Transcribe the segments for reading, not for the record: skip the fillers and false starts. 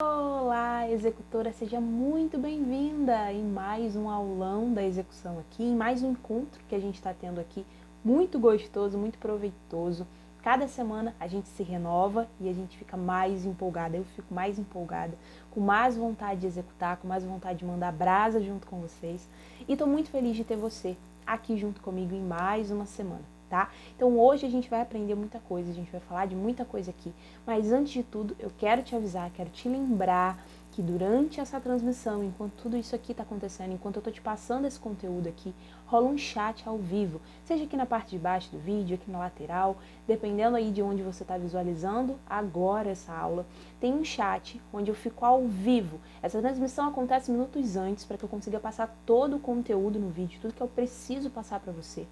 Olá, executora, seja muito bem-vinda em mais um aulão da execução aqui, em mais um encontro que a gente está tendo aqui, muito gostoso, muito proveitoso. Cada semana a gente se renova e a gente fica mais empolgada, eu fico mais empolgada, com mais vontade de executar, com mais vontade de mandar brasa junto com vocês. E estou muito feliz de ter você aqui junto comigo em mais uma semana. Tá? Então hoje a gente vai aprender muita coisa, a gente vai falar de muita coisa aqui, mas antes de tudo eu quero te avisar, quero te lembrar que durante essa transmissão, enquanto tudo isso aqui está acontecendo, enquanto eu estou te passando esse conteúdo aqui, rola um chat ao vivo, seja aqui na parte de baixo do vídeo, aqui na lateral, dependendo aí de onde você está visualizando agora essa aula, tem um chat onde eu fico ao vivo. Essa transmissão acontece minutos antes para que eu consiga passar todo o conteúdo no vídeo, tudo que eu preciso passar para você.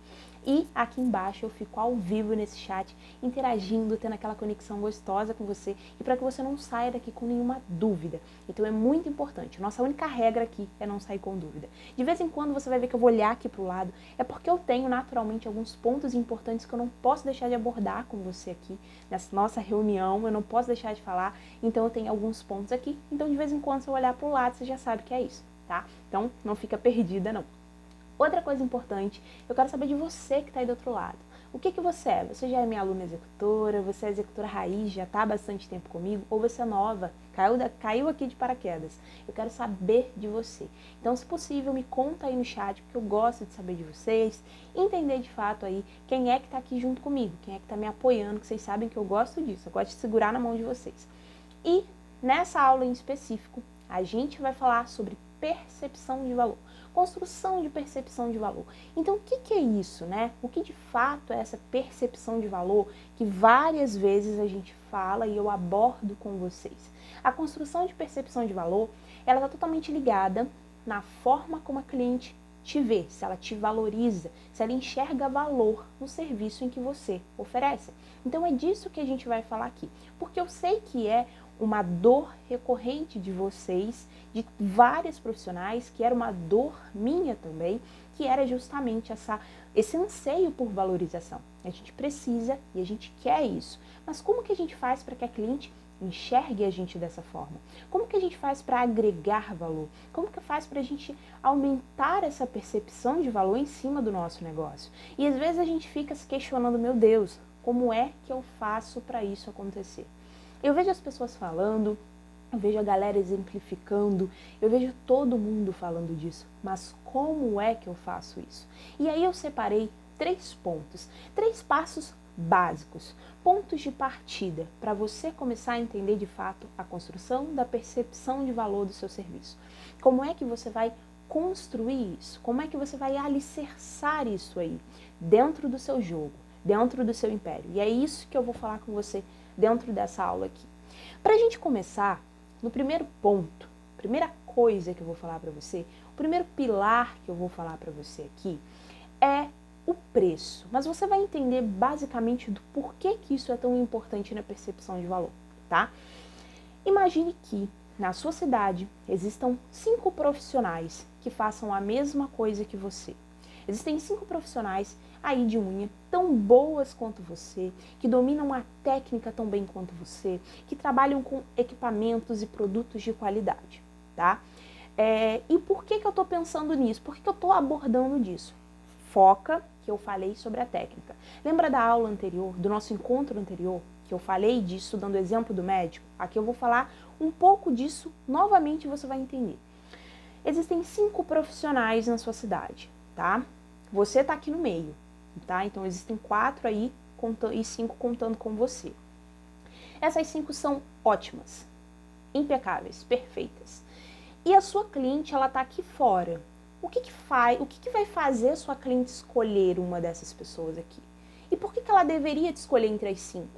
E aqui embaixo eu fico ao vivo nesse chat, interagindo, tendo aquela conexão gostosa com você e para que você não saia daqui com nenhuma dúvida. Então é muito importante. Nossa única regra aqui é não sair com dúvida. De vez em quando você vai ver que eu vou olhar aqui para o lado, é porque eu tenho naturalmente alguns pontos importantes que eu não posso deixar de abordar com você aqui nessa nossa reunião, eu não posso deixar de falar, então eu tenho alguns pontos aqui. Então de vez em quando se eu olhar para o lado, você já sabe que é isso, tá? Então não fica perdida não. Outra coisa importante, eu quero saber de você que está aí do outro lado. O que você é? Você já é minha aluna executora? Você é executora raiz? Já está há bastante tempo comigo? Ou você é nova? Caiu aqui de paraquedas? Eu quero saber de você. Então, se possível, me conta aí no chat, porque eu gosto de saber de vocês, entender de fato aí quem é que está aqui junto comigo, quem é que está me apoiando, que vocês sabem que eu gosto disso, eu gosto de segurar na mão de vocês. E nessa aula em específico, a gente vai falar sobre percepção de valor. Construção de percepção de valor. Então, o que é isso, né? O que de fato é essa percepção de valor que várias vezes a gente fala e eu abordo com vocês? A construção de percepção de valor, ela está totalmente ligada na forma como a cliente te vê, se ela te valoriza, se ela enxerga valor no serviço em que você oferece. Então, é disso que a gente vai falar aqui, porque eu sei que é uma dor recorrente de vocês, de vários profissionais, que era uma dor minha também, que era justamente esse anseio por valorização. A gente precisa e a gente quer isso. Mas como que a gente faz para que a cliente enxergue a gente dessa forma? Como que a gente faz para agregar valor? Como que faz para a gente aumentar essa percepção de valor em cima do nosso negócio? E às vezes a gente fica se questionando, meu Deus, como é que eu faço para isso acontecer? Eu vejo as pessoas falando, eu vejo a galera exemplificando, eu vejo todo mundo falando disso, mas como é que eu faço isso? E aí eu separei 3 pontos, 3 passos básicos, pontos de partida para você começar a entender de fato a construção da percepção de valor do seu serviço. Como é que você vai construir isso? Como é que você vai alicerçar isso aí dentro do seu jogo, dentro do seu império? E é isso que eu vou falar com você dentro dessa aula aqui. Para a gente começar, no primeiro ponto, primeira coisa que eu vou falar para você, o primeiro pilar que eu vou falar para você aqui é o preço. Mas você vai entender basicamente do porquê que isso é tão importante na percepção de valor, tá? Imagine que na sua cidade existam 5 profissionais que façam a mesma coisa que você. Existem 5 profissionais aí de unha tão boas quanto você, que dominam a técnica tão bem quanto você, que trabalham com equipamentos e produtos de qualidade, tá? E por que eu estou pensando nisso? Por que eu estou abordando disso? Foca que eu falei sobre a técnica. Lembra da aula anterior, do nosso encontro anterior, que eu falei disso dando exemplo do médico? Aqui eu vou falar um pouco disso novamente, você vai entender. Existem 5 profissionais na sua cidade, tá? Você está aqui no meio, tá? Então existem 4 aí e 5 contando com você. Essas 5 são ótimas, impecáveis, perfeitas. E a sua cliente, ela está aqui fora. O que vai fazer a sua cliente escolher uma dessas pessoas aqui? E por que ela deveria te escolher entre as 5?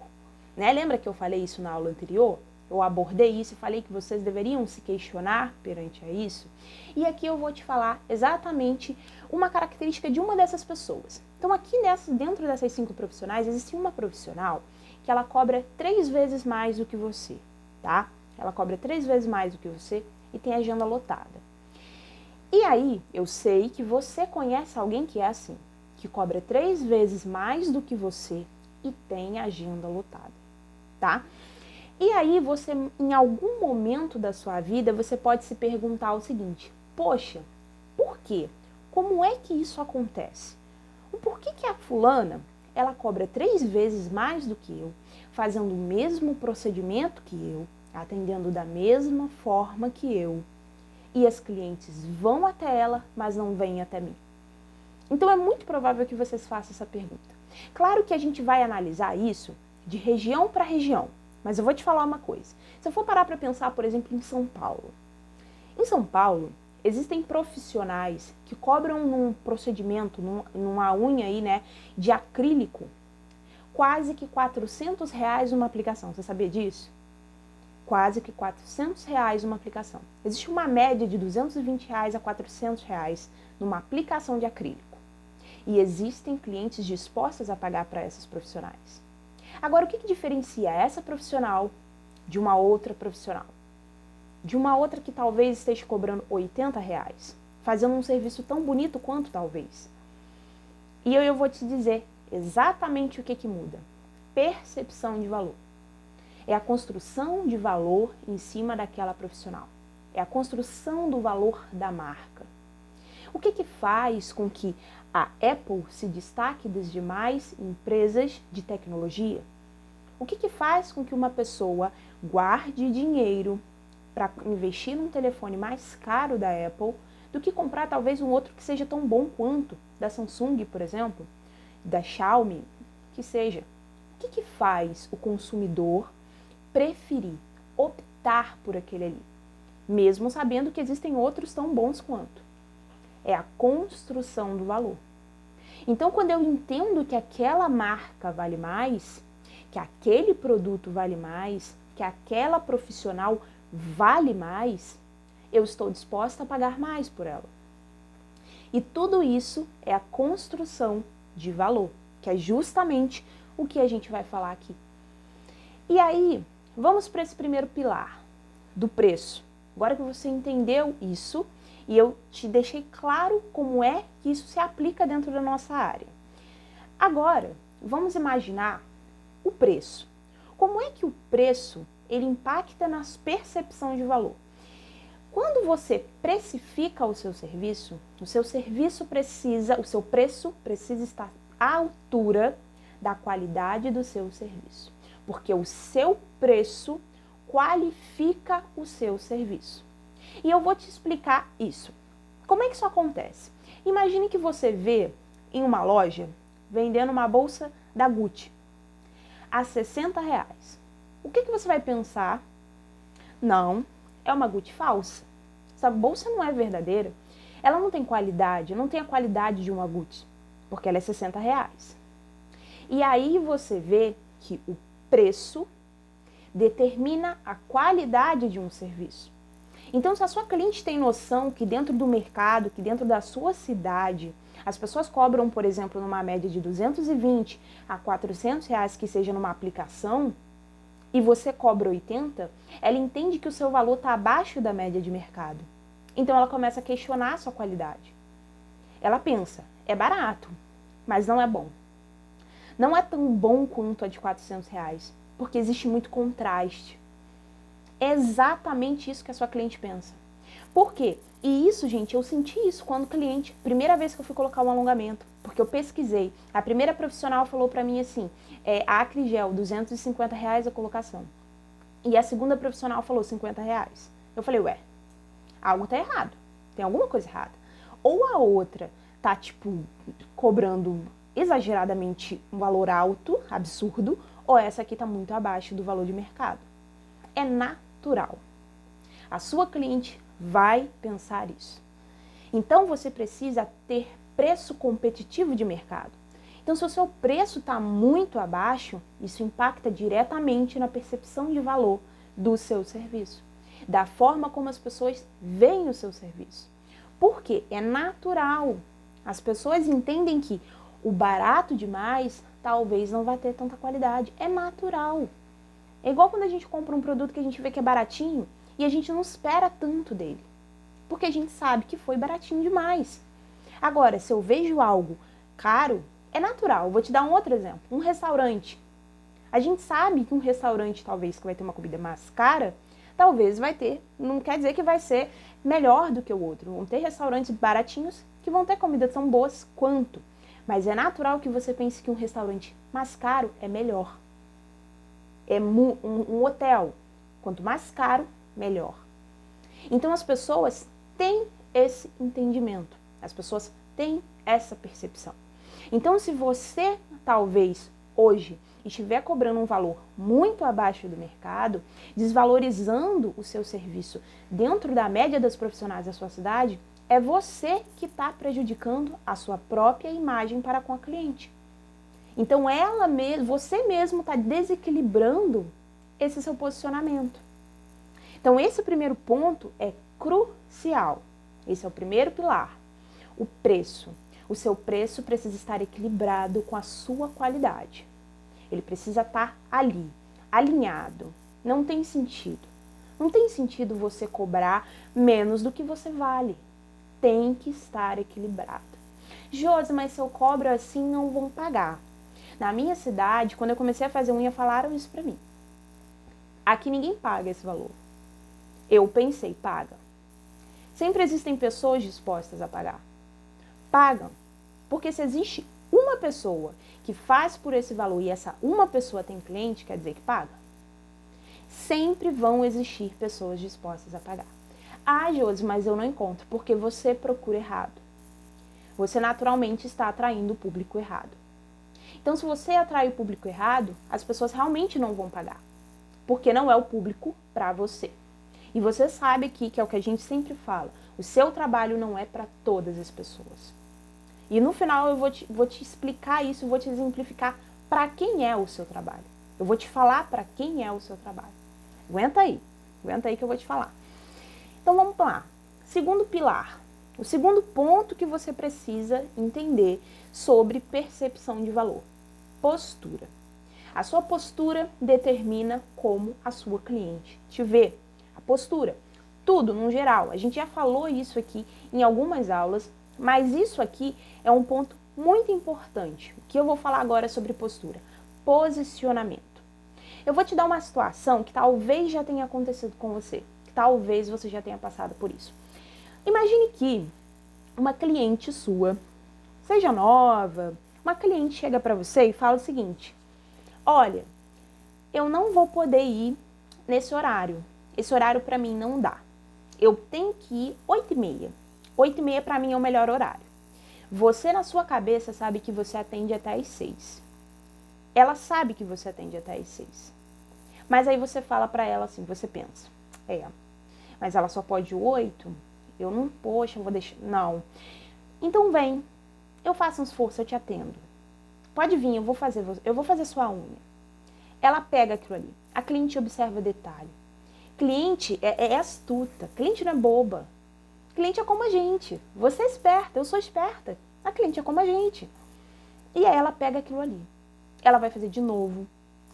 Né? Lembra que eu falei isso na aula anterior? Eu abordei isso e falei que vocês deveriam se questionar perante a isso. E aqui eu vou te falar exatamente uma característica de uma dessas pessoas. Então aqui dentro dessas 5 profissionais, existe uma profissional que ela cobra 3 vezes mais do que você, tá? Ela cobra 3 vezes mais do que você e tem agenda lotada. E aí, eu sei que você conhece alguém que é assim, que cobra 3 vezes mais do que você e tem agenda lotada, tá? E aí você, em algum momento da sua vida, você pode se perguntar o seguinte: poxa, por quê? Como é que isso acontece? O porquê que a fulana, ela cobra 3 vezes mais do que eu, fazendo o mesmo procedimento que eu, atendendo da mesma forma que eu, e as clientes vão até ela, mas não vêm até mim? Então é muito provável que vocês façam essa pergunta. Claro que a gente vai analisar isso de região para região, mas eu vou te falar uma coisa. Se eu for parar para pensar, por exemplo, em São Paulo. Em São Paulo, existem profissionais que cobram num procedimento, numa unha aí, né, de acrílico, quase que R$ 400 uma aplicação. Você sabia disso? Quase que R$ 400 uma aplicação. Existe uma média de R$ 220 a R$ 400 numa aplicação de acrílico. E existem clientes dispostos a pagar para essas profissionais. Agora, o que diferencia essa profissional de uma outra profissional? De uma outra que talvez esteja cobrando R$ 80, fazendo um serviço tão bonito quanto talvez. E eu vou te dizer exatamente o que muda. Percepção de valor. É a construção de valor em cima daquela profissional. É a construção do valor da marca. O que faz com que a Apple se destaque das demais empresas de tecnologia? O que faz com que uma pessoa guarde dinheiro para investir num telefone mais caro da Apple do que comprar talvez um outro que seja tão bom quanto, da Samsung, por exemplo, da Xiaomi, que seja? O que faz o consumidor preferir, optar por aquele ali, mesmo sabendo que existem outros tão bons quanto? É a construção do valor. Então, quando eu entendo que aquela marca vale mais, que aquele produto vale mais, que aquela profissional vale mais, eu estou disposta a pagar mais por ela. E tudo isso é a construção de valor, que é justamente o que a gente vai falar aqui. E aí, vamos para esse primeiro pilar do preço. Agora que você entendeu isso, e eu te deixei claro como é que isso se aplica dentro da nossa área. Agora, vamos imaginar o preço. Como é que o preço ele impacta na percepção de valor? Quando você precifica o seu serviço precisa, o seu preço precisa estar à altura da qualidade do seu serviço, porque o seu preço qualifica o seu serviço. E eu vou te explicar isso. Como é que isso acontece? Imagine que você vê em uma loja vendendo uma bolsa da Gucci a R$ 60. O que você vai pensar? Não, é uma Gucci falsa. Essa bolsa não é verdadeira. Ela não tem qualidade, não tem a qualidade de uma Gucci, porque ela é R$ 60. E aí você vê que o preço determina a qualidade de um serviço. Então, se a sua cliente tem noção que dentro do mercado, que dentro da sua cidade, as pessoas cobram, por exemplo, numa média de 220 a R$ 400 que seja numa aplicação, e você cobra 80, ela entende que o seu valor está abaixo da média de mercado. Então, ela começa a questionar a sua qualidade. Ela pensa, é barato, mas não é bom. Não é tão bom quanto a de R$ 400, porque existe muito contraste. É exatamente isso que a sua cliente pensa. Por quê? E isso, gente, eu senti isso quando cliente, primeira vez que eu fui colocar um alongamento, porque eu pesquisei. A primeira profissional falou pra mim assim, Acrigel, R$ 250 a colocação. E a segunda profissional falou R$ 50. Eu falei, ué, algo tá errado. Tem alguma coisa errada. Ou a outra tá, tipo, cobrando exageradamente um valor alto, absurdo, ou essa aqui tá muito abaixo do valor de mercado. É natural. A sua cliente vai pensar isso. Então, você precisa ter preço competitivo de mercado. Então, se o seu preço está muito abaixo, isso impacta diretamente na percepção de valor do seu serviço, da forma como as pessoas veem o seu serviço. Porque é natural. As pessoas entendem que o barato demais talvez não vai ter tanta qualidade. É natural. É igual quando a gente compra um produto que a gente vê que é baratinho e a gente não espera tanto dele, porque a gente sabe que foi baratinho demais. Agora, se eu vejo algo caro, é natural. Vou te dar um outro exemplo. Um restaurante. A gente sabe que um restaurante, talvez, que vai ter uma comida mais cara, talvez vai ter, não quer dizer que vai ser melhor do que o outro. Vão ter restaurantes baratinhos que vão ter comidas tão boas quanto. Mas é natural que você pense que um restaurante mais caro é melhor. É um hotel. Quanto mais caro, melhor. Então as pessoas têm esse entendimento. As pessoas têm essa percepção. Então se você, talvez, hoje, estiver cobrando um valor muito abaixo do mercado, desvalorizando o seu serviço dentro da média dos profissionais da sua cidade, é você que está prejudicando a sua própria imagem para com a cliente. Então você mesmo está desequilibrando esse seu posicionamento. Então esse primeiro ponto é crucial. Esse é o primeiro pilar. O preço. O seu preço precisa estar equilibrado com a sua qualidade. Ele precisa estar ali, alinhado. Não tem sentido. Não tem sentido você cobrar menos do que você vale. Tem que estar equilibrado. Josi, mas se eu cobro assim, não vão pagar. Na minha cidade, quando eu comecei a fazer unha, falaram isso pra mim. Aqui ninguém paga esse valor. Eu pensei, paga. Sempre existem pessoas dispostas a pagar. Pagam. Porque se existe uma pessoa que faz por esse valor e essa uma pessoa tem cliente, quer dizer que paga. Sempre vão existir pessoas dispostas a pagar. Ah, Josi, mas eu não encontro, porque você procura errado. Você naturalmente está atraindo o público errado. Então, se você atrai o público errado, as pessoas realmente não vão pagar, porque não é o público para você. E você sabe aqui, que é o que a gente sempre fala, o seu trabalho não é para todas as pessoas. E no final eu vou te explicar isso, vou te exemplificar para quem é o seu trabalho. Eu vou te falar para quem é o seu trabalho. Aguenta aí que eu vou te falar. Então vamos lá. Segundo pilar. O segundo ponto que você precisa entender sobre percepção de valor. Postura. A sua postura determina como a sua cliente te vê. A postura. Tudo, no geral. A gente já falou isso aqui em algumas aulas, mas isso aqui é um ponto muito importante. O que eu vou falar agora é sobre postura. Posicionamento. Eu vou te dar uma situação que talvez já tenha acontecido com você. Que talvez você já tenha passado por isso. Imagine que uma cliente sua, seja nova, uma cliente chega para você e fala o seguinte: olha, eu não vou poder ir nesse horário. Esse horário para mim não dá. Eu tenho que ir 8h30. 8h30 para mim é o melhor horário. Você, na sua cabeça, sabe que você atende até às 6. Ela sabe que você atende até às 6. Mas aí você fala para ela assim, você pensa, mas ela só pode 8? Eu não, poxa, eu vou deixar... Não. Então vem, eu faço um esforço, eu te atendo. Pode vir, eu vou fazer sua unha. Ela pega aquilo ali. A cliente observa detalhe. Cliente é astuta. Cliente não é boba. Cliente é como a gente. Você é esperta, eu sou esperta. A cliente é como a gente. E aí ela pega aquilo ali. Ela vai fazer de novo.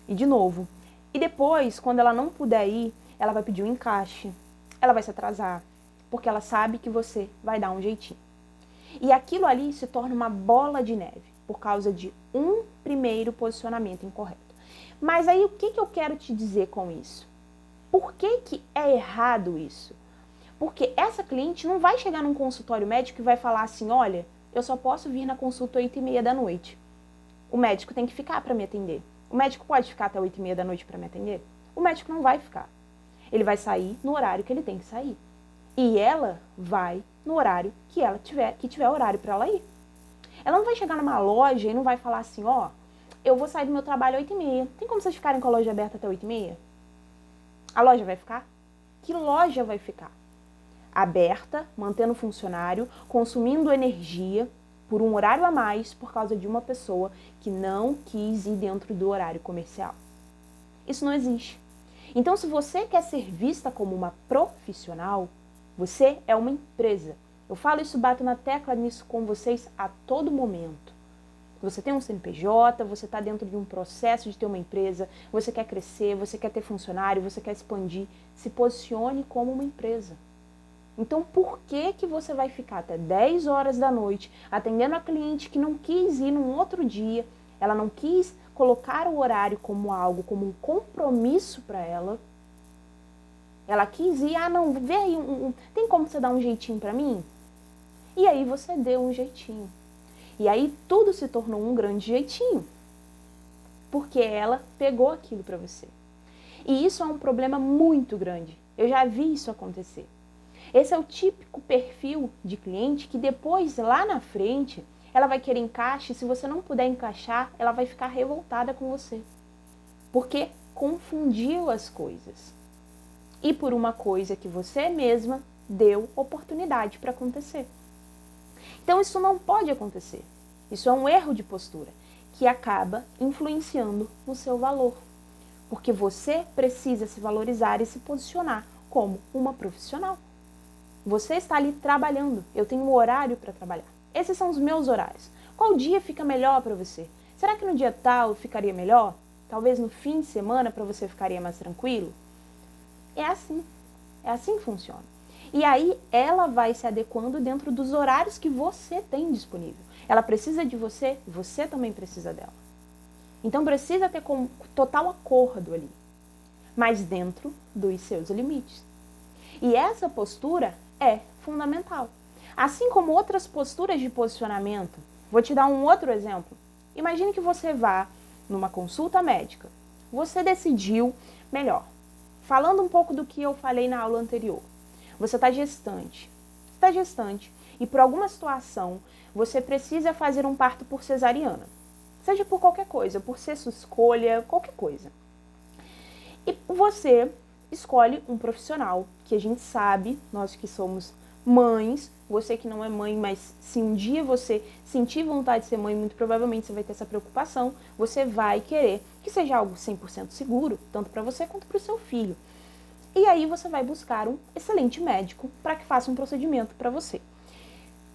E de novo. E depois, quando ela não puder ir, ela vai pedir um encaixe. Ela vai se atrasar. Porque ela sabe que você vai dar um jeitinho. E aquilo ali se torna uma bola de neve. Por causa de um primeiro posicionamento incorreto. Mas aí o que eu quero te dizer com isso? Por que é errado isso? Porque essa cliente não vai chegar num consultório médico e vai falar assim, olha, eu só posso vir na consulta 8h30 da noite. O médico tem que ficar para me atender. O médico pode ficar até 8h30 da noite para me atender? O médico não vai ficar. Ele vai sair no horário que ele tem que sair. E ela vai no horário que tiver horário para ela ir. Ela não vai chegar numa loja e não vai falar assim, ó, eu vou sair do meu trabalho 8h30. Tem como vocês ficarem com a loja aberta até 8h30? A loja vai ficar? Que loja vai ficar? Aberta, mantendo funcionário, consumindo energia por um horário a mais por causa de uma pessoa que não quis ir dentro do horário comercial. Isso não existe. Então, se você quer ser vista como uma profissional, você é uma empresa. Eu falo isso, bato na tecla nisso com vocês a todo momento. Você tem um CNPJ, você está dentro de um processo de ter uma empresa, você quer crescer, você quer ter funcionário, você quer expandir, se posicione como uma empresa. Então, por que você vai ficar até 10 horas da noite atendendo a cliente que não quis ir num outro dia, ela não quis colocar o horário como algo, como um compromisso para ela. Ela quis ir, não, vê aí, tem como você dar um jeitinho para mim? E aí você deu um jeitinho. E aí tudo se tornou um grande jeitinho. Porque ela pegou aquilo para você. E isso é um problema muito grande. Eu já vi isso acontecer. Esse é o típico perfil de cliente que depois, lá na frente, ela vai querer encaixe, e se você não puder encaixar, ela vai ficar revoltada com você. Porque confundiu as coisas. E por uma coisa que você mesma deu oportunidade para acontecer. Então isso não pode acontecer. Isso é um erro de postura que acaba influenciando no seu valor. Porque você precisa se valorizar e se posicionar como uma profissional. Você está ali trabalhando. Eu tenho um horário para trabalhar. Esses são os meus horários. Qual dia fica melhor para você? Será que no dia tal ficaria melhor? Talvez no fim de semana para você ficaria mais tranquilo? É assim que funciona. E aí ela vai se adequando dentro dos horários que você tem disponível. Ela precisa de você, você também precisa dela. Então precisa ter total acordo ali, mas dentro dos seus limites. E essa postura é fundamental. Assim como outras posturas de posicionamento. Vou te dar um outro exemplo. Imagine que você vá numa consulta médica. Você decidiu, melhor, falando um pouco do que eu falei na aula anterior. Você está gestante. E por alguma situação você precisa fazer um parto por cesariana. Seja por qualquer coisa, por ser sua escolha, qualquer coisa. E você escolhe um profissional que a gente sabe, nós que somos mães, você que não é mãe, mas se um dia você sentir vontade de ser mãe, muito provavelmente você vai ter essa preocupação, você vai querer que seja algo 100% seguro, tanto para você quanto para o seu filho. E aí você vai buscar um excelente médico para que faça um procedimento para você.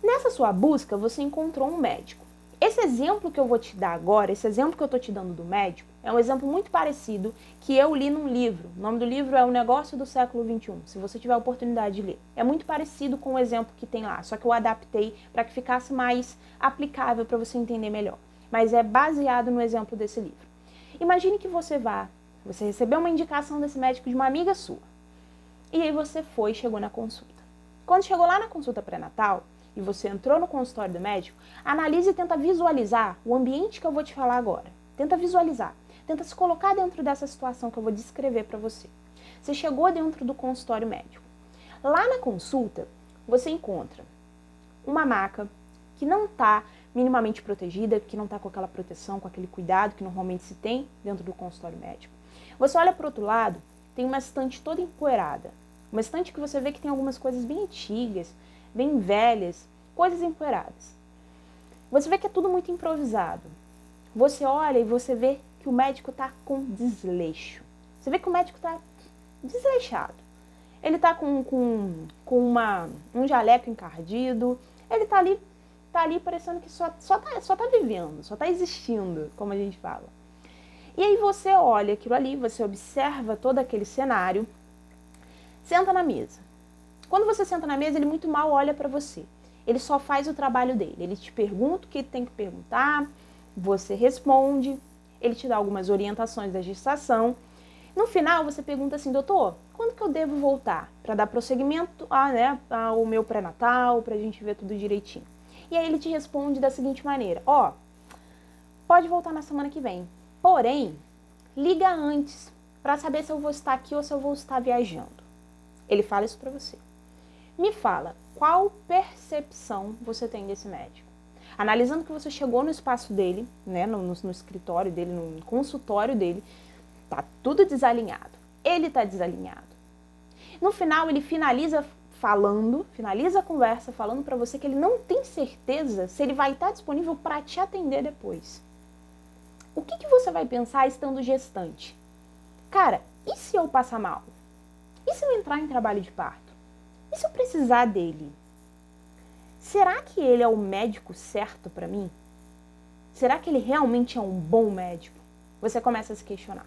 Nessa sua busca, você encontrou um médico. Esse exemplo que eu vou te dar agora, esse exemplo que eu estou te dando do médico, é um exemplo muito parecido que eu li num livro. O nome do livro é O Negócio do Século XXI, se você tiver a oportunidade de ler. É muito parecido com o exemplo que tem lá, só que eu adaptei para que ficasse mais aplicável para você entender melhor. Mas é baseado no exemplo desse livro. Imagine que você recebeu uma indicação desse médico de uma amiga sua. E aí você chegou na consulta. Quando chegou lá na consulta pré-natal, e você entrou no consultório do médico, analise e tenta visualizar o ambiente que eu vou te falar agora. Tenta visualizar. Tenta se colocar dentro dessa situação que eu vou descrever para você. Você chegou dentro do consultório médico. Lá na consulta, você encontra uma maca que não está minimamente protegida, que não está com aquela proteção, com aquele cuidado que normalmente se tem dentro do consultório médico. Você olha para o outro lado, tem uma estante toda empoeirada. Uma estante que você vê que tem algumas coisas bem antigas, bem velhas, coisas empoeiradas. Você vê que é tudo muito improvisado. Você olha e você vê que o médico está com desleixo. Você vê que o médico está desleixado. Ele está com um jaleco encardido. Ele está ali parecendo que só tá vivendo, só está existindo, como a gente fala. E aí você olha aquilo ali, você observa todo aquele cenário, senta na mesa. Quando você senta na mesa, ele muito mal olha para você. Ele só faz o trabalho dele. Ele te pergunta o que tem que perguntar, você responde, ele te dá algumas orientações da gestação. No final, você pergunta assim, doutor, quando que eu devo voltar para dar prosseguimento ao meu pré-natal, para a gente ver tudo direitinho? E aí ele te responde da seguinte maneira, pode voltar na semana que vem. Porém, liga antes para saber se eu vou estar aqui ou se eu vou estar viajando. Ele fala isso para você. Me fala, qual percepção você tem desse médico? Analisando que você chegou no espaço dele, né, no escritório dele, no consultório dele, tá tudo desalinhado. Ele tá desalinhado. No final, ele finaliza a conversa falando para você que ele não tem certeza se ele vai estar disponível para te atender depois. O que você vai pensar estando gestante? Cara, e se eu passar mal? E se eu entrar em trabalho de parto? E se eu precisar dele? Será que ele é o médico certo para mim? Será que ele realmente é um bom médico? Você começa a se questionar.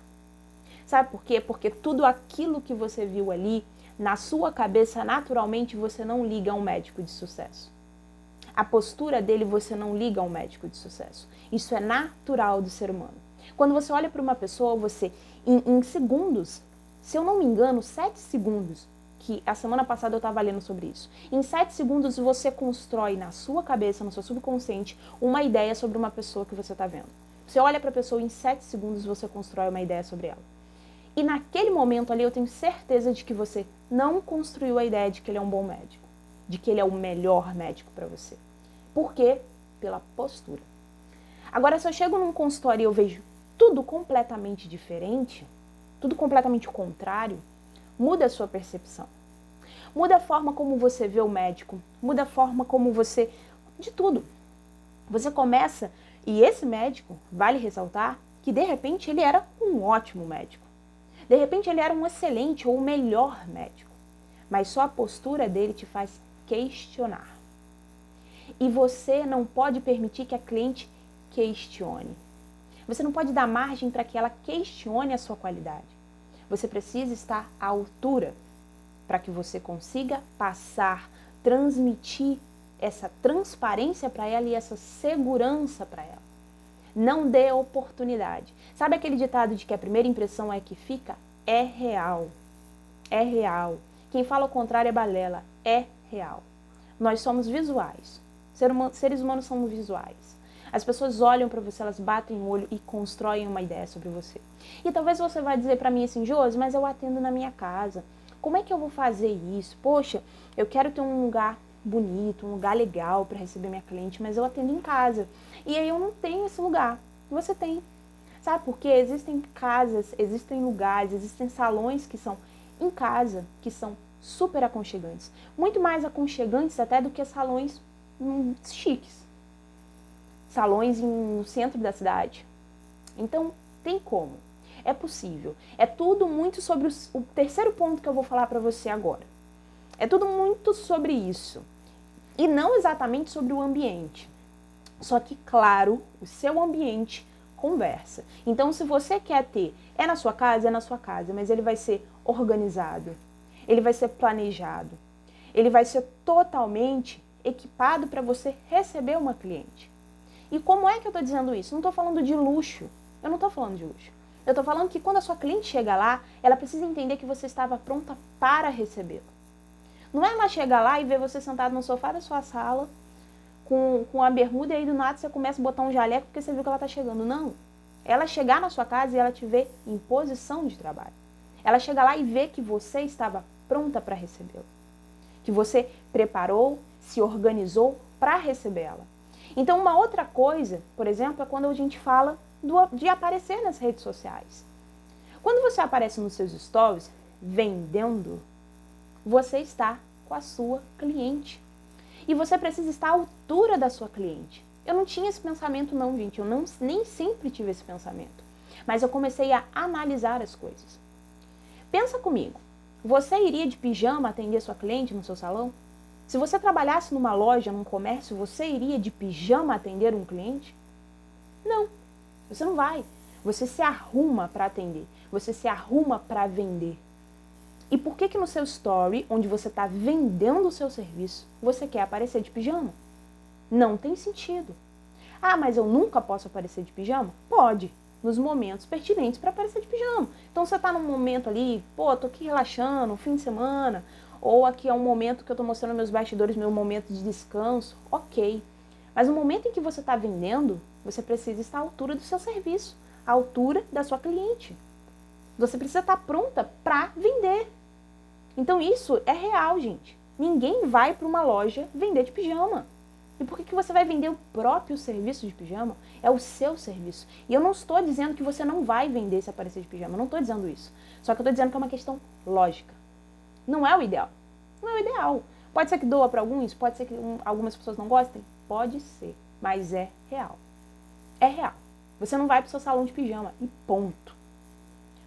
Sabe por quê? Porque tudo aquilo que você viu ali, na sua cabeça, naturalmente, você não liga a um médico de sucesso. A postura dele, você não liga a um médico de sucesso. Isso é natural do ser humano. Quando você olha para uma pessoa, você, em segundos, se eu não me engano, 7 segundos, que a semana passada eu estava lendo sobre isso, em 7 segundos você constrói na sua cabeça, no seu subconsciente, uma ideia sobre uma pessoa que você está vendo. Você olha para a pessoa, em 7 segundos você constrói uma ideia sobre ela. E naquele momento ali eu tenho certeza de que você não construiu a ideia de que ele é um bom médico, de que ele é o melhor médico para você. Por quê? Pela postura. Agora, se eu chego num consultório e eu vejo tudo completamente diferente, tudo completamente contrário, muda a sua percepção. Muda a forma como você vê o médico, muda a forma como você... de tudo. Você começa, e esse médico, vale ressaltar, que de repente ele era um ótimo médico. De repente ele era um excelente ou o melhor médico. Mas só a postura dele te faz questionar. E você não pode permitir que a cliente questione. Você não pode dar margem para que ela questione a sua qualidade. Você precisa estar à altura para que você consiga passar, transmitir essa transparência para ela e essa segurança para ela. Não dê oportunidade. Sabe aquele ditado de que a primeira impressão é que fica? É real. É real. Quem fala o contrário é balela. É real. Nós somos visuais. Seres humanos somos visuais. As pessoas olham para você, elas batem o olho e constroem uma ideia sobre você. E talvez você vai dizer para mim assim, Josi, mas eu atendo na minha casa. Como é que eu vou fazer isso? Poxa, eu quero ter um lugar bonito, um lugar legal para receber minha cliente, mas eu atendo em casa. E aí eu não tenho esse lugar. Você tem. Sabe por quê? Existem casas, existem lugares, existem salões que são em casa, que são super aconchegantes. Muito mais aconchegantes até do que salões chiques. Salões no centro da cidade. Então, tem como. É possível. É tudo muito sobre o terceiro ponto que eu vou falar para você agora. É tudo muito sobre isso. E não exatamente sobre o ambiente. Só que, claro, o seu ambiente conversa. Então, se você quer ter, é na sua casa, mas ele vai ser organizado. Ele vai ser planejado. Ele vai ser totalmente equipado para você receber uma cliente. E como é que eu estou dizendo isso? Não estou falando de luxo. Eu não estou falando de luxo. Eu estou falando que quando a sua cliente chega lá, ela precisa entender que você estava pronta para recebê-la. Não é ela chegar lá e ver você sentado no sofá da sua sala, com a bermuda e aí do nada você começa a botar um jaleco porque você viu que ela está chegando. Não. Ela chegar na sua casa e ela te ver em posição de trabalho. Ela chega lá e vê que você estava pronta para recebê-la. Que você preparou, se organizou para recebê-la. Então, uma outra coisa, por exemplo, é quando a gente fala de aparecer nas redes sociais. Quando você aparece nos seus stories vendendo, você está com a sua cliente. E você precisa estar à altura da sua cliente. Eu não tinha esse pensamento não, gente. Eu nem sempre tive esse pensamento. Mas eu comecei a analisar as coisas. Pensa comigo. Você iria de pijama atender sua cliente no seu salão? Se você trabalhasse numa loja, num comércio, você iria de pijama atender um cliente? Não, você não vai. Você se arruma para atender, você se arruma para vender. E por que no seu story, onde você está vendendo o seu serviço, você quer aparecer de pijama? Não tem sentido. Ah, mas eu nunca posso aparecer de pijama? Pode, nos momentos pertinentes para aparecer de pijama. Então você está num momento ali, pô, tô aqui relaxando, fim de semana, ou aqui é um momento que eu estou mostrando meus bastidores, meu momento de descanso, ok. Mas no momento em que você está vendendo, você precisa estar à altura do seu serviço, à altura da sua cliente. Você precisa estar pronta para vender. Então isso é real, gente. Ninguém vai para uma loja vender de pijama. E por que você vai vender o próprio serviço de pijama? É o seu serviço. E eu não estou dizendo que você não vai vender se aparecer de pijama. Eu não estou dizendo isso. Só que eu estou dizendo que é uma questão lógica. Não é o ideal. Não é o ideal. Pode ser que doa para alguns, pode ser que algumas pessoas não gostem, pode ser, mas é real. É real. Você não vai para o seu salão de pijama e ponto.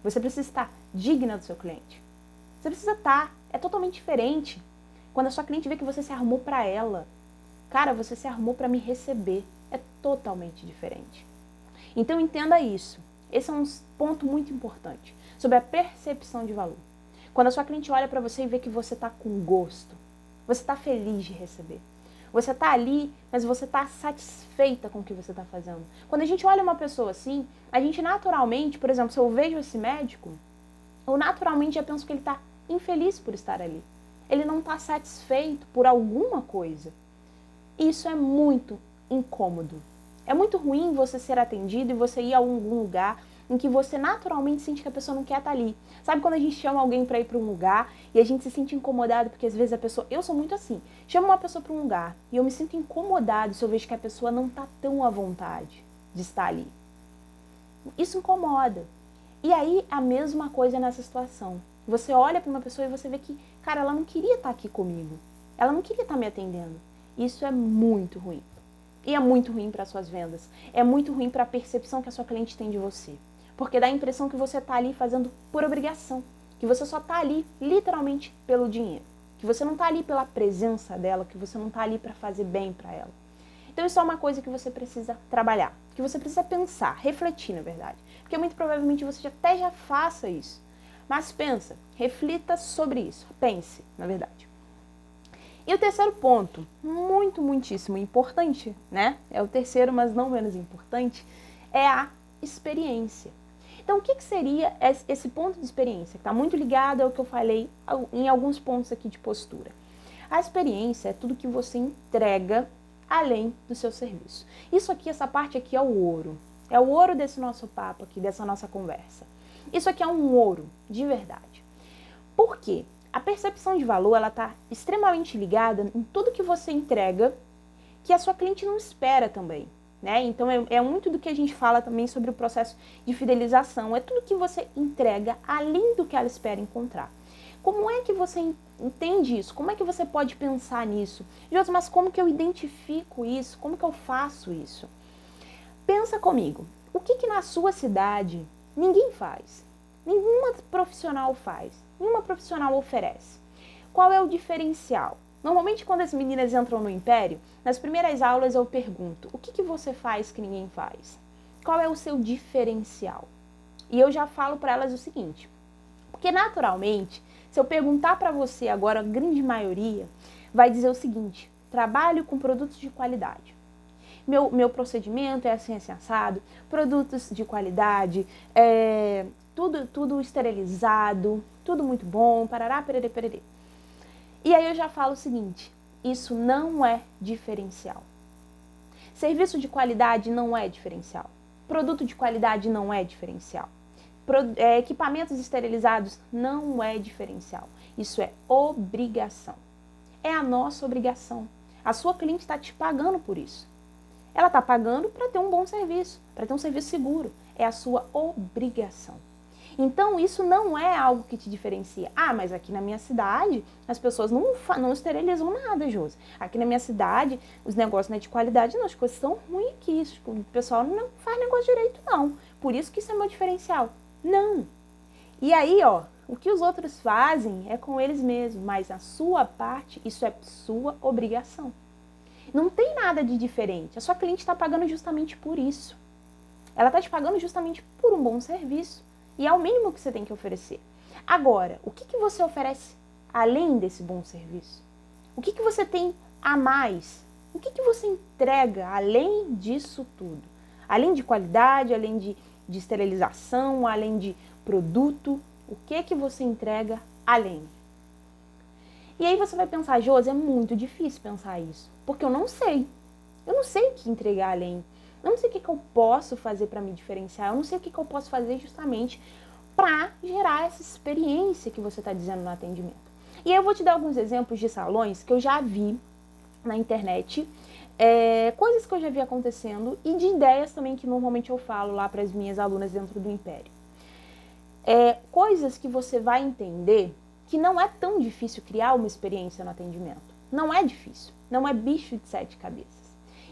Você precisa estar digna do seu cliente. Você precisa estar. É totalmente diferente. Quando a sua cliente vê que você se arrumou para ela, cara, você se arrumou para me receber. É totalmente diferente. Então entenda isso. Esse é um ponto muito importante sobre a percepção de valor. Quando a sua cliente olha para você e vê que você está com gosto, você está feliz de receber, Você está ali, mas você está satisfeita com o que você está fazendo. Quando a gente olha uma pessoa assim, a gente naturalmente, por exemplo, se eu vejo esse médico, eu naturalmente já penso que ele está infeliz por estar ali. Ele não está satisfeito por alguma coisa. Isso é muito incômodo. É muito ruim você ser atendido e você ir a algum lugar em que você naturalmente sente que a pessoa não quer estar ali. Sabe quando a gente chama alguém para ir para um lugar e a gente se sente incomodado porque às vezes a pessoa... Eu sou muito assim. Chamo uma pessoa para um lugar e eu me sinto incomodado se eu vejo que a pessoa não está tão à vontade de estar ali. Isso incomoda. E aí a mesma coisa nessa situação. Você olha para uma pessoa e você vê que, cara, ela não queria estar aqui comigo. Ela não queria estar me atendendo. Isso é muito ruim. E é muito ruim para suas vendas. É muito ruim para a percepção que a sua cliente tem de você. Porque dá a impressão que você está ali fazendo por obrigação. Que você só está ali, literalmente, pelo dinheiro. Que você não está ali pela presença dela, que você não está ali para fazer bem para ela. Então isso é uma coisa que você precisa trabalhar. Que você precisa pensar, refletir, na verdade. Porque muito provavelmente você até já faça isso. Mas pensa, reflita sobre isso. Pense, na verdade. E o terceiro ponto, muitíssimo importante, né? É o terceiro, mas não menos importante, é a experiência. Então, o que seria esse ponto de experiência? Que está muito ligado ao que eu falei em alguns pontos aqui de postura. A experiência é tudo que você entrega além do seu serviço. Isso aqui, essa parte aqui é o ouro. É o ouro desse nosso papo aqui, dessa nossa conversa. Isso aqui é um ouro, de verdade. Por quê? A percepção de valor, ela está extremamente ligada em tudo que você entrega que a sua cliente não espera também, né? Então, é muito do que a gente fala também sobre o processo de fidelização. É tudo que você entrega além do que ela espera encontrar. Como é que você entende isso? Como é que você pode pensar nisso? Josi, mas como que eu identifico isso? Como que eu faço isso? Pensa comigo. O que na sua cidade ninguém faz? Nenhuma profissional faz. Nenhuma profissional oferece. Qual é o diferencial? Normalmente, quando as meninas entram no Império, nas primeiras aulas eu pergunto, o que você faz que ninguém faz? Qual é o seu diferencial? E eu já falo para elas o seguinte, porque naturalmente, se eu perguntar para você agora, a grande maioria vai dizer o seguinte, trabalho com produtos de qualidade. Meu procedimento é assim assado, produtos de qualidade, tudo esterilizado, tudo muito bom, parará, pererê, pererê. E aí eu já falo o seguinte, isso não é diferencial. Serviço de qualidade não é diferencial. Produto de qualidade não é diferencial. Equipamentos esterilizados não é diferencial. Isso é obrigação. É a nossa obrigação. A sua cliente está te pagando por isso. Ela está pagando para ter um bom serviço, para ter um serviço seguro. É a sua obrigação. Então, isso não é algo que te diferencia. Ah, mas aqui na minha cidade, as pessoas não esterilizam nada, Josi. Aqui na minha cidade, os negócios não é de qualidade, não. As coisas são ruins aqui. O pessoal não faz negócio direito, não. Por isso que isso é meu diferencial. Não. E aí, ó, o que os outros fazem é com eles mesmos, mas a sua parte, isso é sua obrigação. Não tem nada de diferente. A sua cliente está pagando justamente por isso. Ela está te pagando justamente por um bom serviço. E é o mínimo que você tem que oferecer. Agora, o que você oferece além desse bom serviço? O que você tem a mais? O que você entrega além disso tudo? Além de qualidade, além de esterilização, além de produto, o que você entrega além? E aí você vai pensar, Josi, é muito difícil pensar isso, porque eu não sei. Eu não sei o que entregar além. Eu não sei o que eu posso fazer para me diferenciar, eu não sei o que eu posso fazer justamente para gerar essa experiência que você está dizendo no atendimento. E aí eu vou te dar alguns exemplos de salões que eu já vi na internet, coisas que eu já vi acontecendo e de ideias também que normalmente eu falo lá para as minhas alunas dentro do Império. Coisas que você vai entender que não é tão difícil criar uma experiência no atendimento. Não é difícil, não é bicho de 7 cabeças.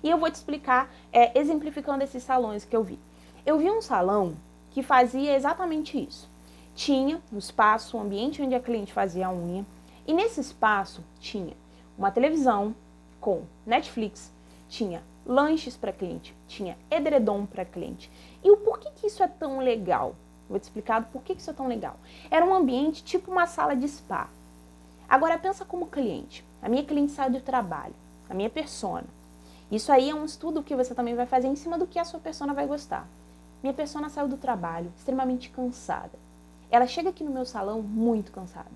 E eu vou te explicar, exemplificando esses salões que eu vi. Eu vi um salão que fazia exatamente isso. Tinha um espaço, um ambiente onde a cliente fazia a unha, e nesse espaço tinha uma televisão com Netflix, tinha lanches para cliente, tinha edredom para cliente. E o porquê que isso é tão legal? Vou te explicar por que isso é tão legal. Era um ambiente tipo uma sala de spa. Agora pensa como cliente. A minha cliente saiu do trabalho. a minha persona. Isso aí é um estudo que você também vai fazer em cima do que a sua persona vai gostar. Minha persona saiu do trabalho extremamente cansada. Ela chega aqui no meu salão muito cansada.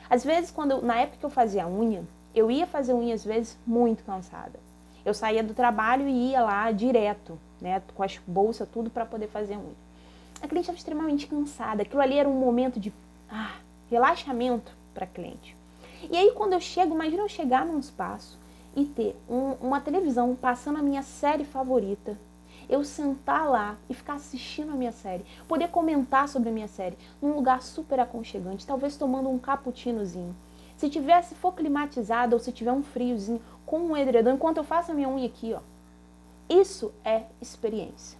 Às vezes, na época que eu fazia unha, eu ia fazer unha às vezes muito cansada. Eu saía do trabalho e ia lá direto, né, com as bolsas, tudo para poder fazer unha. A cliente estava extremamente cansada. Aquilo ali era um momento de relaxamento para a cliente. E aí, quando eu chego, imagina eu chegar num espaço e ter uma televisão passando a minha série favorita, eu sentar lá e ficar assistindo a minha série, poder comentar sobre a minha série, num lugar super aconchegante, talvez tomando um cappuccinozinho. Se for climatizado ou se tiver um friozinho, com um edredom, enquanto eu faço a minha unha aqui, ó. Isso é experiência.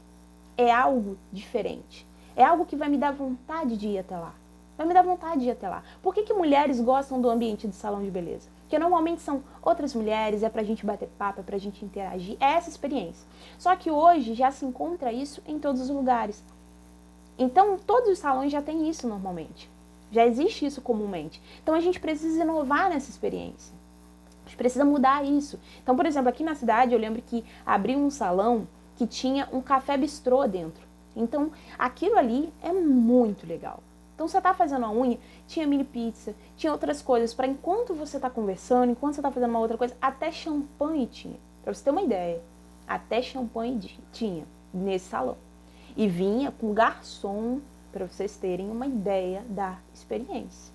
É algo diferente. É algo que vai me dar vontade de ir até lá. Vai me dar vontade de ir até lá. Por que mulheres gostam do ambiente de salão de beleza? Porque normalmente são outras mulheres, é pra gente bater papo, é pra gente interagir, é essa experiência. Só que hoje já se encontra isso em todos os lugares. Então, todos os salões já têm isso normalmente. Já existe isso comumente. Então, a gente precisa inovar nessa experiência. A gente precisa mudar isso. Então, por exemplo, aqui na cidade, eu lembro que abriu um salão que tinha um café bistrô dentro. Então, aquilo ali é muito legal. Então, você está fazendo a unha, tinha mini pizza, tinha outras coisas para enquanto você está conversando, enquanto você está fazendo uma outra coisa, até champanhe tinha. Para você ter uma ideia, até champanhe tinha nesse salão. E vinha com garçom, para vocês terem uma ideia da experiência.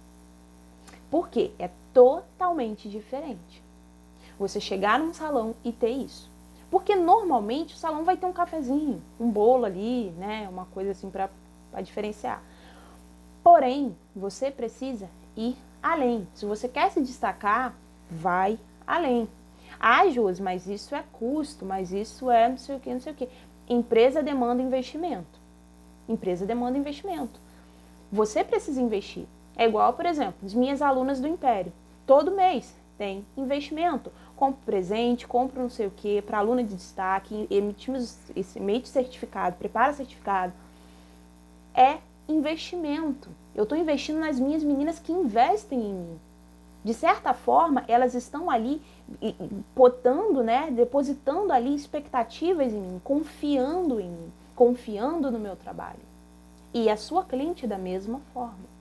Por quê? É totalmente diferente você chegar num salão e ter isso. Porque normalmente o salão vai ter um cafezinho, um bolo ali, né, uma coisa assim para diferenciar. Porém, você precisa ir além. Se você quer se destacar, vai além. Ah, Josi, mas isso é custo, mas isso é não sei o que, não sei o que. Empresa demanda investimento. Empresa demanda investimento. Você precisa investir. É igual, por exemplo, as minhas alunas do Império. Todo mês tem investimento. Compro presente, compro não sei o que, para aluna de destaque, emitimos esse certificado, prepara certificado. É investimento. Eu estou investindo nas minhas meninas que investem em mim. De certa forma, elas estão ali botando, né, depositando ali expectativas em mim, confiando em mim, confiando no meu trabalho. E a sua cliente da mesma forma.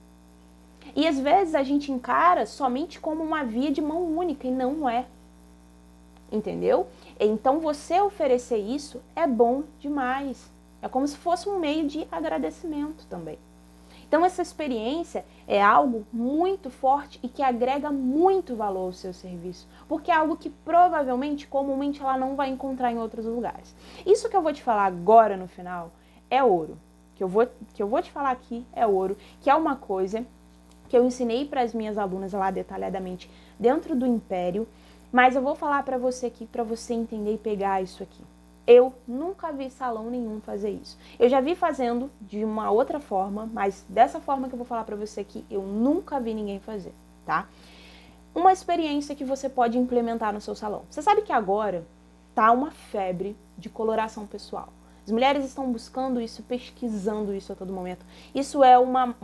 E às vezes a gente encara somente como uma via de mão única e não é. Entendeu? Então você oferecer isso é bom demais. É como se fosse um meio de agradecimento também. Então essa experiência é algo muito forte e que agrega muito valor ao seu serviço, porque é algo que provavelmente, comumente, ela não vai encontrar em outros lugares. Isso que eu vou te falar agora no final é ouro. Que eu vou te falar aqui é ouro, que é uma coisa que eu ensinei para as minhas alunas lá detalhadamente dentro do Império, mas eu vou falar para você aqui, para você entender e pegar isso aqui. Eu nunca vi salão nenhum fazer isso. Eu já vi fazendo de uma outra forma, mas dessa forma que eu vou falar para você aqui, eu nunca vi ninguém fazer, tá? Uma experiência que você pode implementar no seu salão. Você sabe que agora tá uma febre de coloração pessoal. As mulheres estão buscando isso, pesquisando isso a todo momento. Isso é uma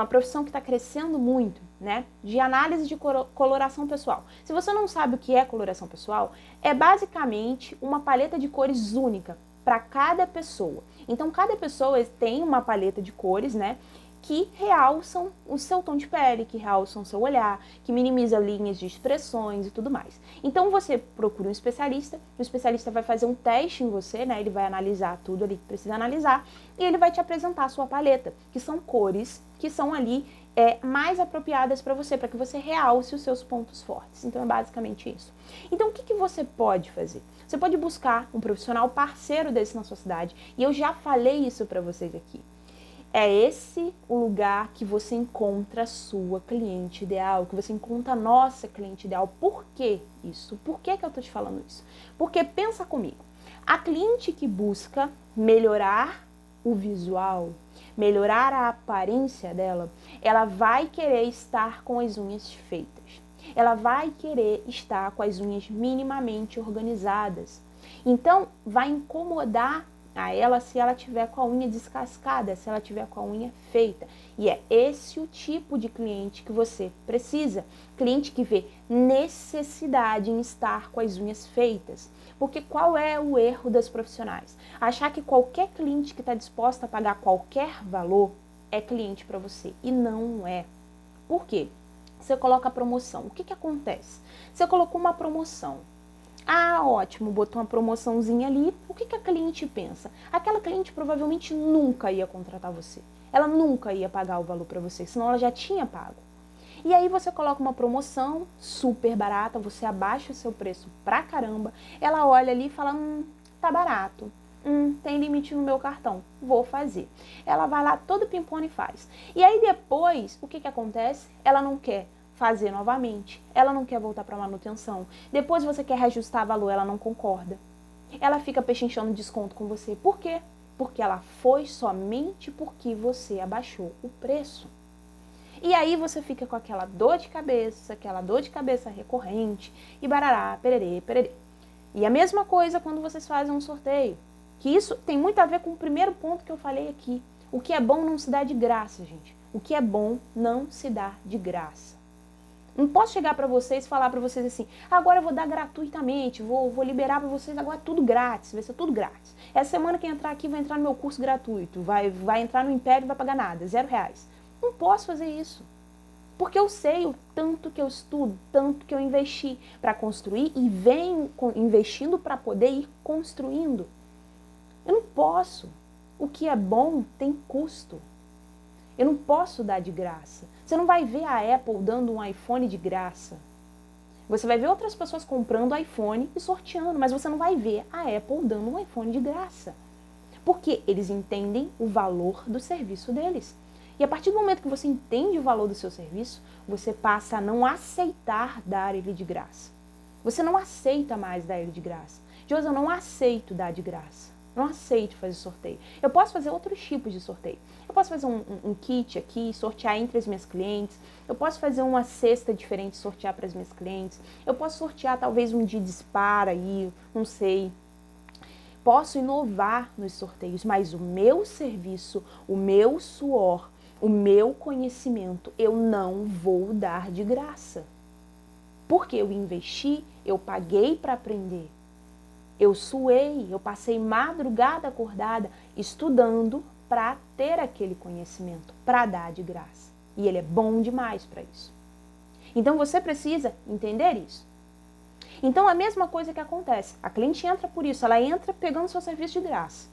profissão que está crescendo muito, né? De análise de coloração pessoal. Se você não sabe o que é coloração pessoal, é basicamente uma paleta de cores única para cada pessoa. Então, cada pessoa tem uma paleta de cores, né? Que realçam o seu tom de pele, que realçam o seu olhar, que minimiza linhas de expressões e tudo mais. Então você procura um especialista, o especialista vai fazer um teste em você, né? Ele vai analisar tudo ali que precisa analisar e ele vai te apresentar a sua paleta, que são cores que são ali mais apropriadas para você, para que você realce os seus pontos fortes. Então é basicamente isso. Então o que você pode fazer? Você pode buscar um profissional parceiro desse na sua cidade, e eu já falei isso para vocês aqui. É esse o lugar que você encontra a sua cliente ideal, que você encontra a nossa cliente ideal. Por que isso? Por que eu tô te falando isso? Porque pensa comigo, a cliente que busca melhorar o visual, melhorar a aparência dela, ela vai querer estar com as unhas feitas. Ela vai querer estar com as unhas minimamente organizadas. Então, vai incomodar a ela se ela tiver com a unha descascada, se ela tiver com a unha feita. E é esse o tipo de cliente que você precisa. Cliente que vê necessidade em estar com as unhas feitas. Porque qual é o erro das profissionais? Achar que qualquer cliente que está disposta a pagar qualquer valor é cliente para você. E não é. Por quê? Você coloca a promoção. O que acontece? Você colocou uma promoção. Ah, ótimo, botou uma promoçãozinha ali. O que a cliente pensa? Aquela cliente provavelmente nunca ia contratar você. Ela nunca ia pagar o valor para você, senão ela já tinha pago. E aí você coloca uma promoção super barata, você abaixa o seu preço pra caramba, ela olha ali e fala, tá barato. Tem limite no meu cartão, vou fazer. Ela vai lá todo pimpona e faz. E aí depois, o que acontece? Ela não quer fazer novamente, ela não quer voltar para manutenção. Depois você quer reajustar valor, ela não concorda. Ela fica pechinchando desconto com você. Por quê? Porque ela foi somente porque você abaixou o preço. E aí você fica com aquela dor de cabeça recorrente, e barará, pererê, pererê. E a mesma coisa quando vocês fazem um sorteio. Que isso tem muito a ver com o primeiro ponto que eu falei aqui. O que é bom não se dá de graça, gente. O que é bom não se dá de graça. Não posso chegar para vocês e falar para vocês assim, agora eu vou dar gratuitamente, vou liberar para vocês agora tudo grátis, vai ser tudo grátis. Essa semana quem entrar aqui vai entrar no meu curso gratuito, vai entrar no Império e vai pagar nada, R$0. Não posso fazer isso. Porque eu sei o tanto que eu estudo, tanto que eu investi para construir e venho investindo para poder ir construindo. Eu não posso. O que é bom tem custo. Eu não posso dar de graça. Você não vai ver a Apple dando um iPhone de graça. Você vai ver outras pessoas comprando iPhone e sorteando, mas você não vai ver a Apple dando um iPhone de graça. Porque eles entendem o valor do serviço deles. E a partir do momento que você entende o valor do seu serviço, você passa a não aceitar dar ele de graça. Você não aceita mais dar ele de graça. Josi, eu não aceito dar de graça. Não aceito fazer sorteio. Eu posso fazer outros tipos de sorteio. Eu posso fazer um kit aqui, sortear entre as minhas clientes. Eu posso fazer uma cesta diferente, sortear para as minhas clientes. Eu posso sortear talvez um dia dispara aí, não sei. Posso inovar nos sorteios, mas o meu serviço, o meu suor, o meu conhecimento, eu não vou dar de graça. Porque eu investi, eu paguei para aprender. Eu suei, eu passei madrugada acordada estudando para ter aquele conhecimento, para dar de graça. E ele é bom demais para isso. Então você precisa entender isso. Então a mesma coisa que acontece, a cliente entra por isso, ela entra pegando seu serviço de graça.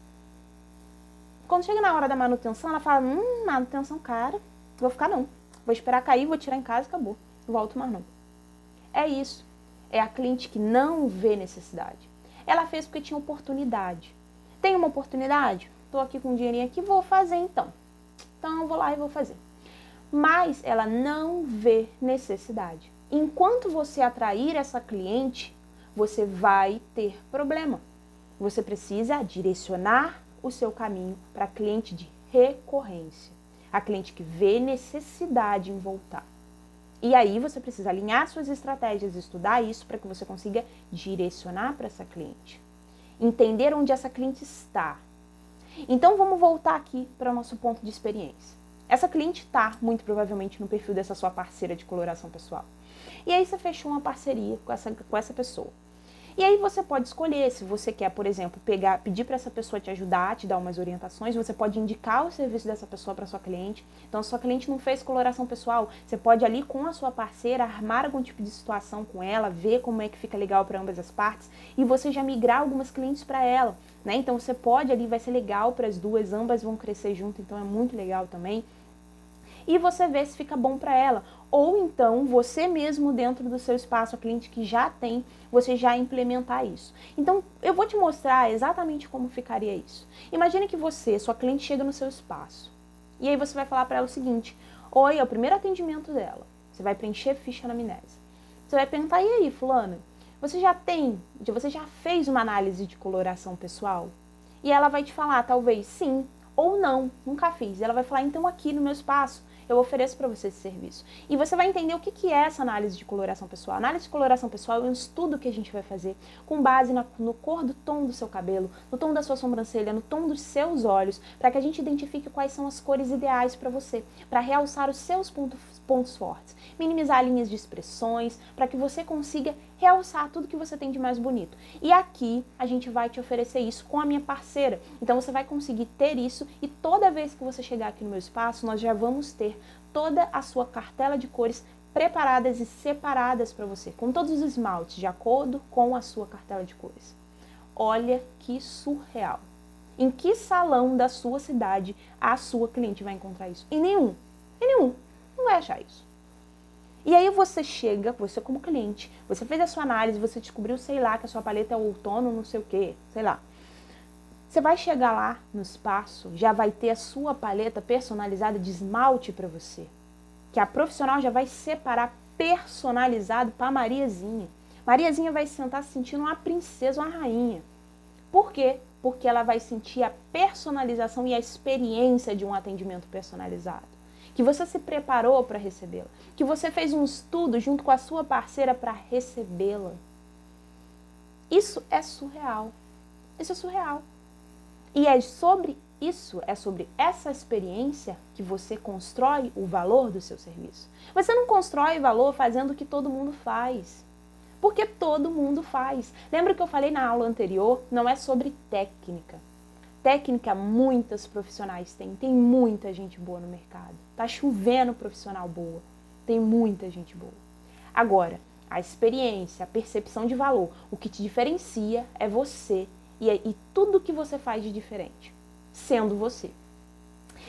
Quando chega na hora da manutenção, ela fala, manutenção cara, vou ficar não. Vou esperar cair, vou tirar em casa e acabou. Não volto mais não. É isso. É a cliente que não vê necessidade. Ela fez porque tinha oportunidade. Tem uma oportunidade? Estou aqui com um dinheirinho aqui, vou fazer então. Então eu vou lá e vou fazer. Mas ela não vê necessidade. Enquanto você atrair essa cliente, você vai ter problema. Você precisa direcionar o seu caminho para a cliente de recorrência. A cliente que vê necessidade em voltar. E aí você precisa alinhar suas estratégias, estudar isso para que você consiga direcionar para essa cliente. Entender onde essa cliente está. Então vamos voltar aqui para o nosso ponto de experiência. Essa cliente está muito provavelmente no perfil dessa sua parceira de coloração pessoal. E aí você fechou uma parceria com essa pessoa. E aí você pode escolher, se você quer, por exemplo, pedir para essa pessoa te ajudar, te dar umas orientações, você pode indicar o serviço dessa pessoa para sua cliente. Então, se sua cliente não fez coloração pessoal, você pode ali com a sua parceira armar algum tipo de situação com ela, ver como é que fica legal para ambas as partes e você já migrar algumas clientes para ela, né? Então, você pode ali, vai ser legal para as duas, ambas vão crescer junto, então é muito legal também. E você vê se fica bom para ela. Ou então, você mesmo dentro do seu espaço, a cliente que já tem, você já implementar isso. Então, eu vou te mostrar exatamente como ficaria isso. Imagine que sua cliente chega no seu espaço. E aí você vai falar para ela o seguinte, oi, é o primeiro atendimento dela. Você vai preencher ficha na anamnese. Você vai perguntar, e aí, fulana, você já fez uma análise de coloração pessoal? E ela vai te falar, talvez, sim ou não, nunca fiz. E ela vai falar, então aqui no meu espaço, eu ofereço para você esse serviço. E você vai entender o que é essa análise de coloração pessoal. A análise de coloração pessoal é um estudo que a gente vai fazer com base no cor do tom do seu cabelo, no tom da sua sobrancelha, no tom dos seus olhos, para que a gente identifique quais são as cores ideais para você, para realçar os seus pontos fortes, minimizar linhas de expressões, para que você consiga realçar tudo que você tem de mais bonito. E aqui a gente vai te oferecer isso com a minha parceira. Então você vai conseguir ter isso e toda vez que você chegar aqui no meu espaço, nós já vamos ter toda a sua cartela de cores preparadas e separadas para você, com todos os esmaltes de acordo com a sua cartela de cores. Olha que surreal. Em que salão da sua cidade a sua cliente vai encontrar isso? Em nenhum. Em nenhum. Não vai achar isso. E aí você chega, você como cliente, você fez a sua análise, você descobriu, sei lá, que a sua paleta é outono, não sei o quê, sei lá. Você vai chegar lá no espaço, já vai ter a sua paleta personalizada de esmalte para você. Que a profissional já vai separar personalizado para Mariazinha. Mariazinha vai sentar se sentindo uma princesa, uma rainha. Por quê? Porque ela vai sentir a personalização e a experiência de um atendimento personalizado. Que você se preparou para recebê-la, que você fez um estudo junto com a sua parceira para recebê-la. Isso é surreal. Isso é surreal. E é sobre isso, é sobre essa experiência que você constrói o valor do seu serviço. Você não constrói valor fazendo o que todo mundo faz. Porque todo mundo faz. Lembra que eu falei na aula anterior? Não é sobre técnica. Técnica muitas profissionais têm. Tem muita gente boa no mercado. Tá chovendo profissional boa. Tem muita gente boa. Agora, a experiência, a percepção de valor, o que te diferencia é você e tudo que você faz de diferente, sendo você.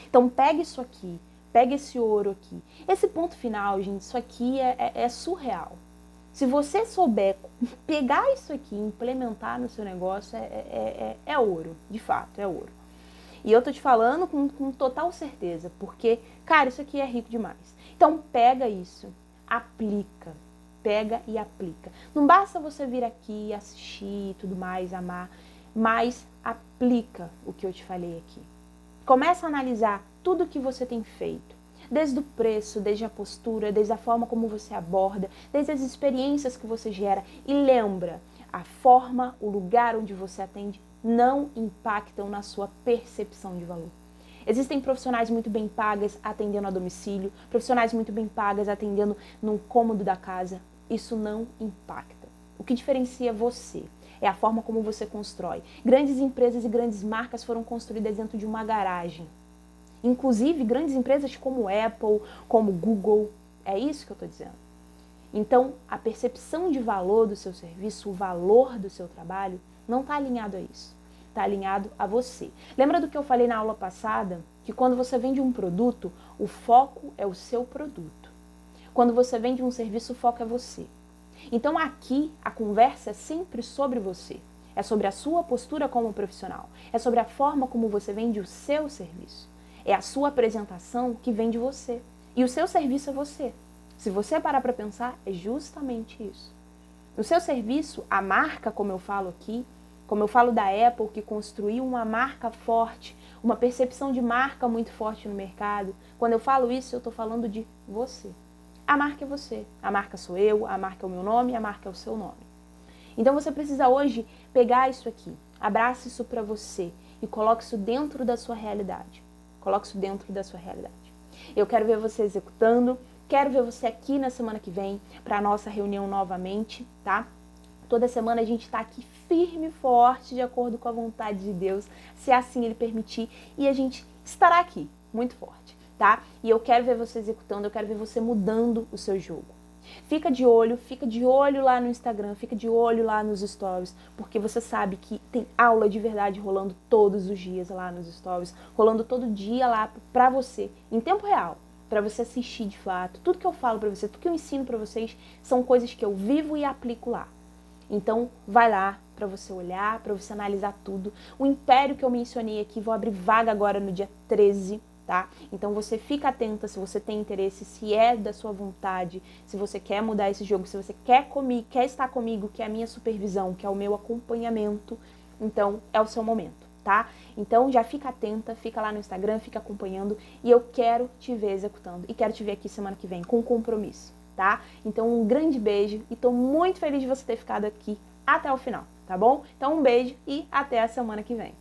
Então pega isso aqui, pega esse ouro aqui. Esse ponto final, gente, isso aqui é surreal. Se você souber pegar isso aqui e implementar no seu negócio, é ouro, de fato, é ouro. E eu tô te falando com total certeza, porque, cara, isso aqui é rico demais. Então pega isso, aplica, pega e aplica. Não basta você vir aqui, assistir e tudo mais, amar, mas aplica o que eu te falei aqui. Começa a analisar tudo que você tem feito. Desde o preço, desde a postura, desde a forma como você aborda, desde as experiências que você gera. E lembra, a forma, o lugar onde você atende não impactam na sua percepção de valor. Existem profissionais muito bem pagas atendendo a domicílio, profissionais muito bem pagas atendendo num cômodo da casa. Isso não impacta. O que diferencia você é a forma como você constrói. Grandes empresas e grandes marcas foram construídas dentro de uma garagem. Inclusive, grandes empresas como Apple, como Google, é isso que eu estou dizendo. Então, a percepção de valor do seu serviço, o valor do seu trabalho, não está alinhado a isso. Está alinhado a você. Lembra do que eu falei na aula passada? Que quando você vende um produto, o foco é o seu produto. Quando você vende um serviço, o foco é você. Então, aqui, a conversa é sempre sobre você. É sobre a sua postura como profissional. É sobre a forma como você vende o seu serviço. É a sua apresentação que vem de você. E o seu serviço é você. Se você parar para pensar, é justamente isso. No seu serviço, a marca, como eu falo aqui, como eu falo da Apple, que construiu uma marca forte, uma percepção de marca muito forte no mercado, quando eu falo isso, eu estou falando de você. A marca é você. A marca sou eu, a marca é o meu nome, a marca é o seu nome. Então você precisa hoje pegar isso aqui, abraça isso para você e coloque isso dentro da sua realidade. Coloque isso dentro da sua realidade. Eu quero ver você executando, quero ver você aqui na semana que vem para a nossa reunião novamente, tá? Toda semana a gente está aqui firme e forte, de acordo com a vontade de Deus, se assim Ele permitir, e a gente estará aqui, muito forte, tá? E eu quero ver você executando, eu quero ver você mudando o seu jogo. Fica de olho lá no Instagram, fica de olho lá nos stories, porque você sabe que tem aula de verdade rolando todos os dias lá nos stories, rolando todo dia lá pra você, em tempo real, pra você assistir de fato. Tudo que eu falo pra você, tudo que eu ensino pra vocês, são coisas que eu vivo e aplico lá. Então, vai lá pra você olhar, pra você analisar tudo. O império que eu mencionei aqui, vou abrir vaga agora no dia 13, tá? Então você fica atenta se você tem interesse, se é da sua vontade, se você quer mudar esse jogo, se você quer estar comigo, que é a minha supervisão, que é o meu acompanhamento, então é o seu momento. tá? Então já fica atenta, fica lá no Instagram, fica acompanhando e eu quero te ver executando e quero te ver aqui semana que vem com compromisso, tá? Então um grande beijo e tô muito feliz de você ter ficado aqui até o final, tá bom? Então um beijo e até a semana que vem.